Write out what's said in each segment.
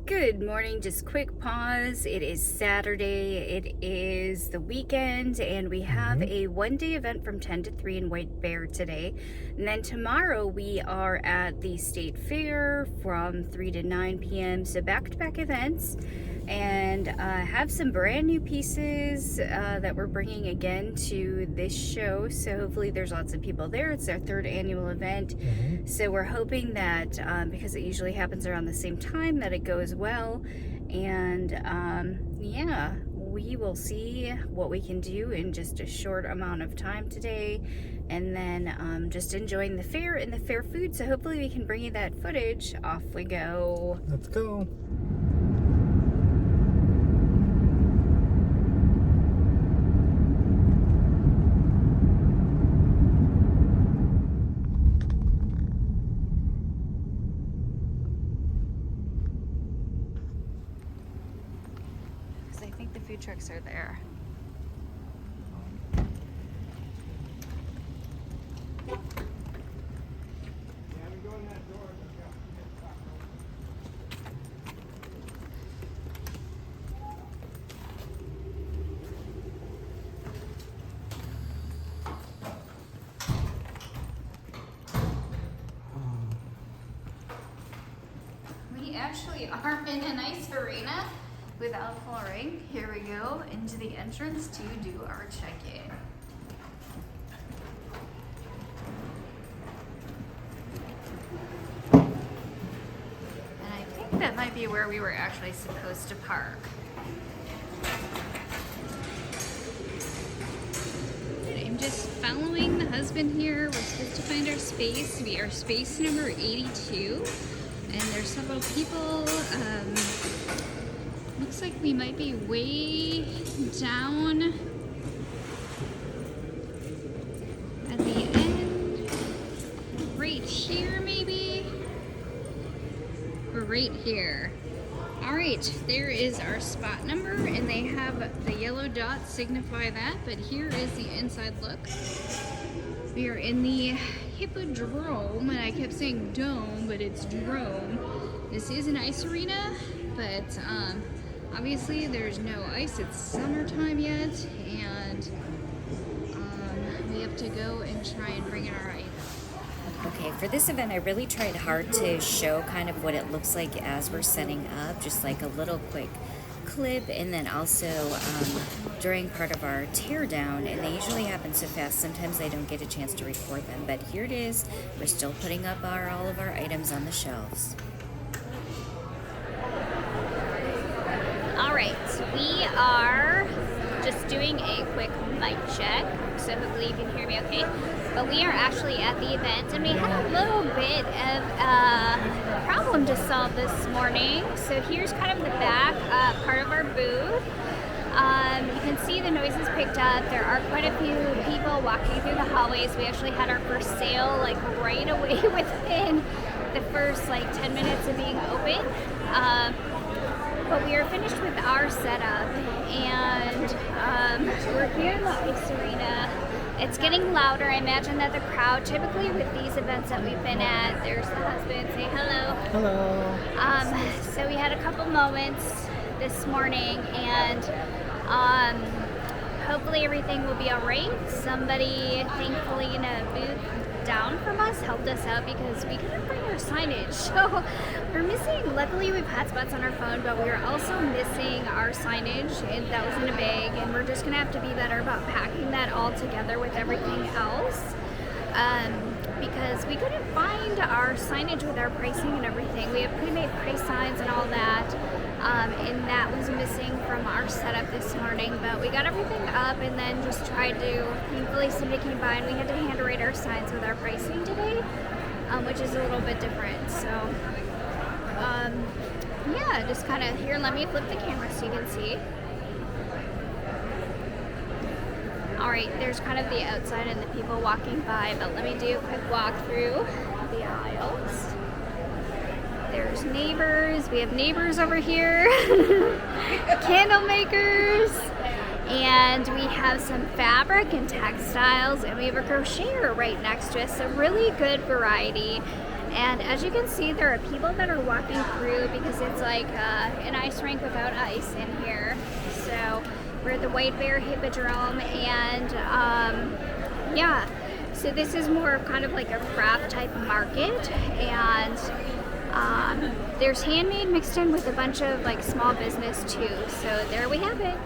Good morning, just quick pause. It is Saturday, it is the weekend, and we have a one-day event from 10 to 3 in White Bear today. And then tomorrow we are at the State Fair from 3 to 9 p.m. So back-to-back events, and have some brand new pieces that we're bringing again to this show. So hopefully there's lots of people there. It's our third annual event. So we're hoping that because it usually happens around the same time, that it goes well. And yeah, we will see what we can do in just a short amount of time today, and then just enjoying the fair and the fair food. So hopefully we can bring you that footage. Off we go. Let's go. I think the food trucks are there. We actually are in a nice arena without flooring. Here we go into the entrance to do our check-in. And I think that might be where we were actually supposed to park. I'm just following the husband here. We're supposed to find our space. We are space number 82. And there's several people. Looks like we might be way down at the end. Right here, maybe? Or right here. Alright, there is our spot number, and they have the yellow dots signify that, but here is the inside look. We are in the Hippodrome, and I kept saying dome, but it's drome. This is an ice arena, but obviously there's no ice. It's summertime yet, and we have to go and try and bring in our ice. Okay, for this event, I really tried hard to show kind of what it looks like as we're setting up, just like a little quick clip, and then also during part of our teardown, and they usually happen so fast, sometimes I don't get a chance to record them, but here it is. We're still putting up all of our items on the shelves. Alright, we are just doing a quick mic check, so hopefully you can hear me okay. But we are actually at the event, and we had a little bit of a problem to solve this morning. So here's kind of the back part of our booth. You can see the noises picked up. There are quite a few people walking through the hallways. We actually had our first sale like right away within the first like 10 minutes of being open. But we are finished with our setup, and we're here in the ice arena. It's getting louder. I imagine that the crowd, typically with these events that we've been at, there's the husband, say hello. Hello. So we had a couple moments this morning, and hopefully everything will be all right. Somebody, thankfully, in a booth down from us helped us out because we couldn't bring our signage. So we're missing, luckily we've had spots on our phone, but we are also missing our signage, and that was in a bag, and we're just gonna have to be better about packing that all together with everything else, because we couldn't find our signage with our pricing and everything. We have pre-made price signs and all that, and that was missing from our setup this morning, but we got everything up and then just tried to, thankfully somebody came by and we had to hand write our signs with our pricing today, which is a little bit different. So yeah, just kind of, here, let me flip the camera so you can see. Alright, there's kind of the outside and the people walking by, but let me do a quick walk through the aisles. There's neighbors. We have neighbors over here. Candle makers. And we have some fabric and textiles, and we have a crocheter right next to us. So really good variety. And as you can see, there are people that are walking through because it's like an ice rink without ice in here. So we're at the White Bear Hippodrome, and yeah, so this is more kind of like a craft type market, and there's handmade mixed in with a bunch of like small business too. So there we have it.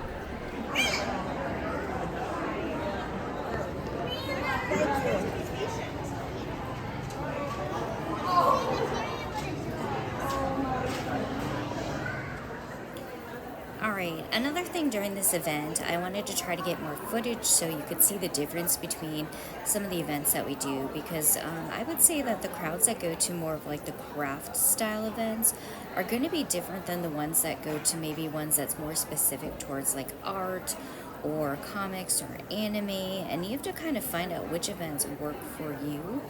Alright, another thing during this event, I wanted to try to get more footage so you could see the difference between some of the events that we do, because I would say that the crowds that go to more of like the craft style events are going to be different than the ones that go to maybe ones that's more specific towards like art or comics or anime, and you have to kind of find out which events work for you.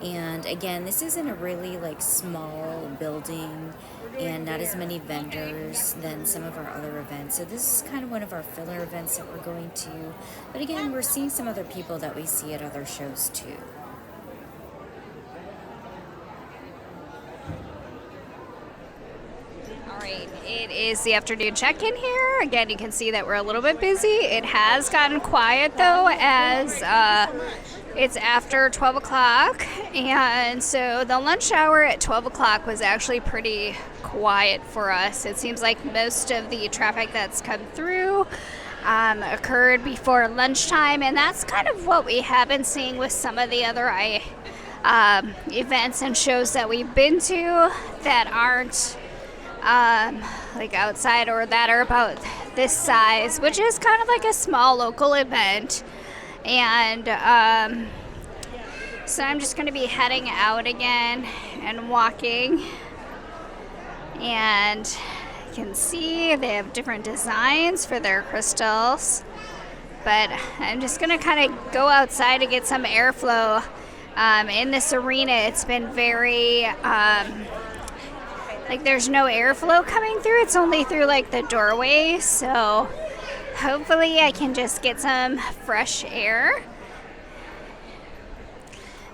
And again, this isn't a really like small building and not as many vendors than some of our other events, so this is kind of one of our filler events that we're going to. But again, we're seeing some other people that we see at other shows too. Alright, it is the afternoon check-in here. Again, you can see that we're a little bit busy. It has gotten quiet though, as it's after 12 o'clock, and so the lunch hour at 12 o'clock was actually pretty quiet for us. It seems like most of the traffic that's come through occurred before lunchtime, and that's kind of what we have been seeing with some of the other events and shows that we've been to that aren't like outside or that are about this size, which is kind of like a small local event. And so I'm just going to be heading out again and walking, and you can see they have different designs for their crystals, but I'm just going to kind of go outside to get some airflow in this arena. It's been very like there's no airflow coming through. It's only through like the doorway, so hopefully I can just get some fresh air.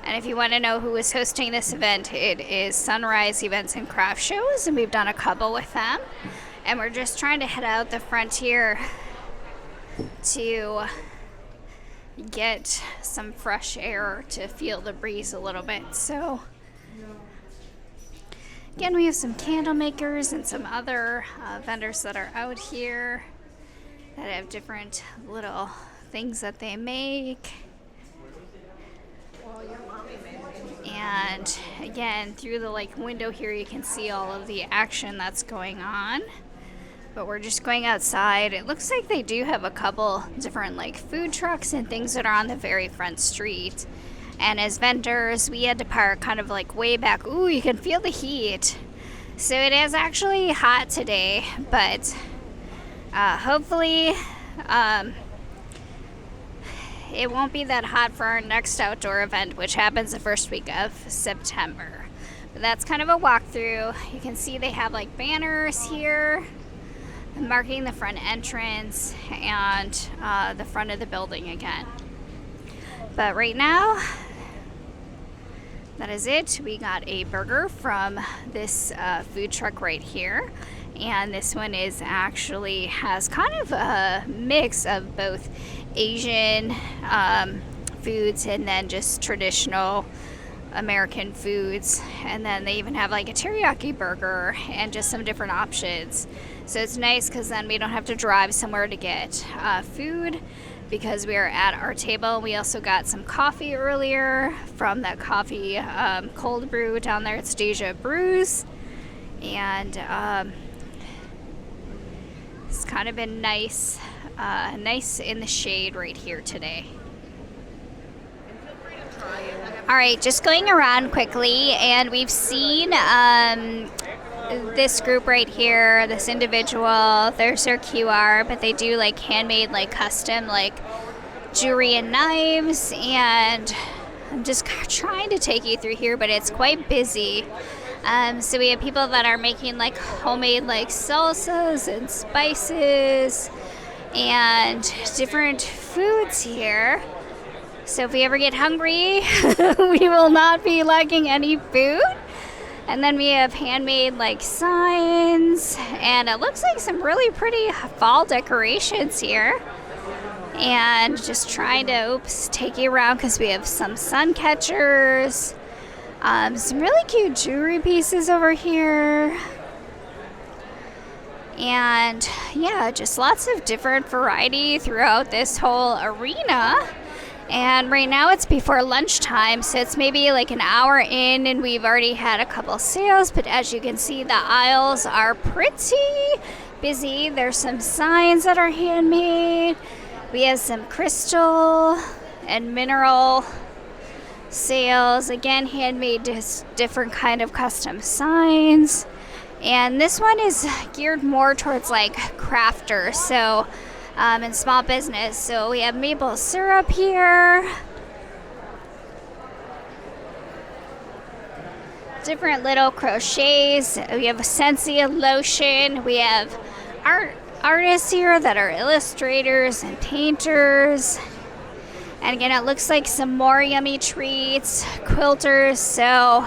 And if you want to know who is hosting this event, it is Sunrise Events and Craft Shows, and we've done a couple with them. And we're just trying to head out the frontier to get some fresh air to feel the breeze a little bit. So again, we have some candle makers and some other vendors that are out here that have different little things that they make. And again, through the like window here, you can see all of the action that's going on. But we're just going outside. It looks like they do have a couple different like food trucks and things that are on the very front street. And as vendors, we had to park kind of like way back. Ooh, you can feel the heat. So it is actually hot today, but hopefully it won't be that hot for our next outdoor event, which happens the first week of September. But that's kind of a walkthrough. You can see they have like banners here marking the front entrance and the front of the building again. But right now, that is it. We got a burger from this food truck right here. And this one is actually has kind of a mix of both Asian foods and then just traditional American foods. And then they even have like a teriyaki burger and just some different options. So it's nice because then we don't have to drive somewhere to get food, because we are at our table. We also got some coffee earlier from that coffee cold brew down there at Stasia Brews. And it's kind of been nice in the shade right here today. All right, just going around quickly, and we've seen this group right here, this individual. There's their QR, but they do like handmade, like custom, like jewelry and knives. And I'm just trying to take you through here, but it's quite busy. So we have people that are making like homemade like salsas and spices and different foods here. So if we ever get hungry, we will not be lacking any food. And then we have handmade like signs, and it looks like some really pretty fall decorations here. And just trying to, take you around because we have some sun catchers, some really cute jewelry pieces over here. And yeah, just lots of different variety throughout this whole arena. And right now it's before lunchtime, so it's maybe like an hour in and we've already had a couple sales, but as you can see, the aisles are pretty busy. There's some signs that are handmade. We have some crystal and mineral sales, again handmade, just different kind of custom signs. And this one is geared more towards like crafters, so and small business. So we have maple syrup here, different little crochets. We have a Sensia lotion. We have artists here that are illustrators and painters. And again, it looks like some more yummy treats, quilters. So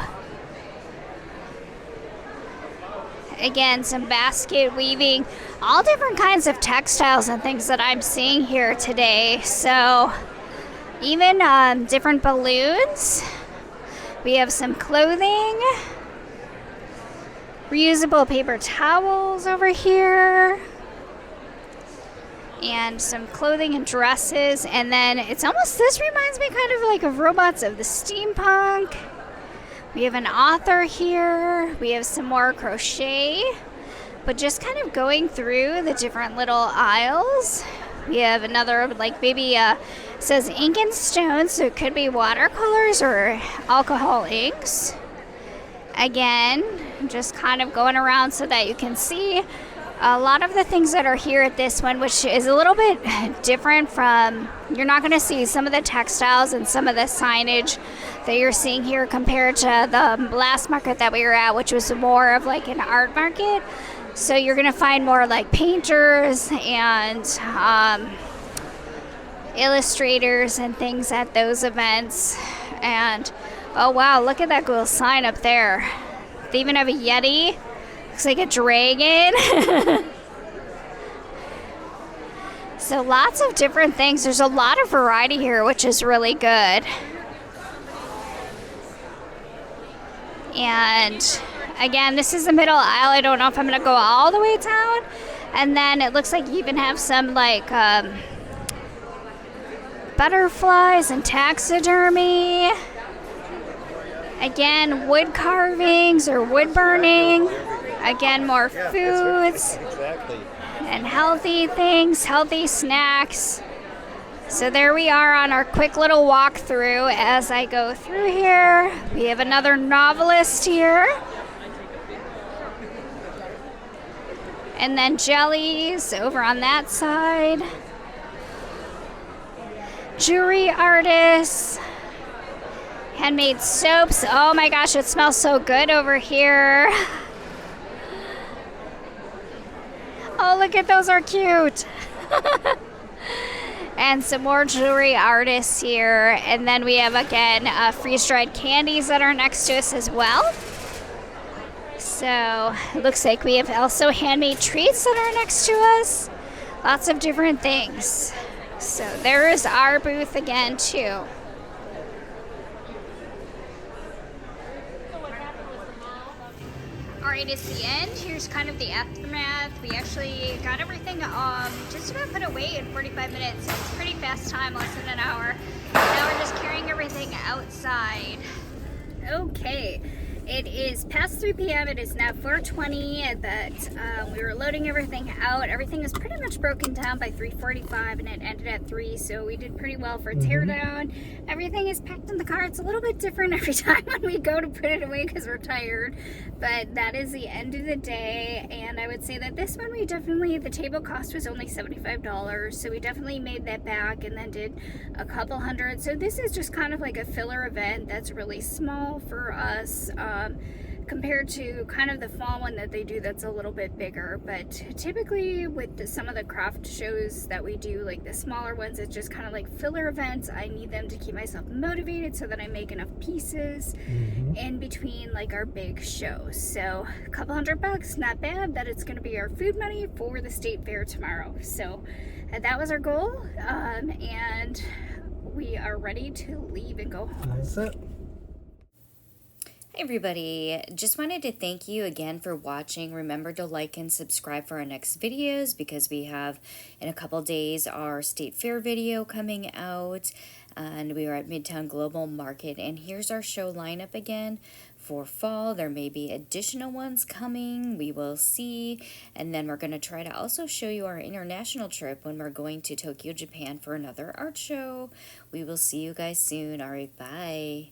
again, some basket weaving, all different kinds of textiles and things that I'm seeing here today. So even different balloons. We have some clothing, reusable paper towels over here, and some clothing and dresses. And then it's almost, this reminds me kind of like of robots of the steampunk. We have an author here. We have some more crochet, but just kind of going through the different little aisles. We have another, like maybe says ink and stones, so it could be watercolors or alcohol inks. Again, just kind of going around so that you can see a lot of the things that are here at this one, which is a little bit different from, you're not going to see some of the textiles and some of the signage that you're seeing here compared to the last market that we were at, which was more of like an art market. So you're going to find more like painters and illustrators and things at those events. And oh wow, look at that cool sign up there. They even have a Yeti. Looks like a dragon. So lots of different things. There's a lot of variety here, which is really good. And again, this is the middle aisle. I don't know if I'm going to go all the way down. And then it looks like you even have some like butterflies and taxidermy. Again, wood carvings or wood burning. Again, more foods and healthy things, healthy snacks. So there we are on our quick little walkthrough. As I go through here, we have another novelist here. And then jellies over on that side. Jewelry artists. Handmade soaps. Oh my gosh, it smells so good over here. Oh, look at those, are cute. And some more jewelry artists here. And then we have, again, freeze-dried candies that are next to us as well. So it looks like we have also handmade treats that are next to us. Lots of different things. So there is our booth again, too. Alright, it's the end. Here's kind of the aftermath. We actually got everything just about put away in 45 minutes. So it's pretty fast time, less than an hour. Now we're just carrying everything outside. Okay, it is past 3 p.m. It is now 4:20. That we were loading everything out. Everything is pretty much broken down by 3:45, and it ended at 3. So we did pretty well for teardown. Everything is packed in the car. It's a little bit different every time when we go to put it away because we're tired. But that is the end of the day, and I would say that this one the table cost was only $75, so we definitely made that back and then did a couple hundred. So this is just kind of like a filler event that's really small for us. compared to kind of the fall one that they do that's a little bit bigger. But typically with some of the craft shows that we do, like the smaller ones, it's just kind of like filler events. I need them to keep myself motivated so that I make enough pieces in between like our big shows. So a couple $100, not bad. That it's going to be our food money for the state fair tomorrow. So that was our goal, and we are ready to leave and go home. That's it. Hey everybody, just wanted to thank you again for watching. Remember to like and subscribe for our next videos, because we have in a couple days our state fair video coming out, and we are at Midtown Global Market. And here's our show lineup again for fall. There may be additional ones coming, we will see. And then we're going to try to also show you our international trip when we're going to Tokyo, Japan for another art show. We will see you guys soon. All right, bye.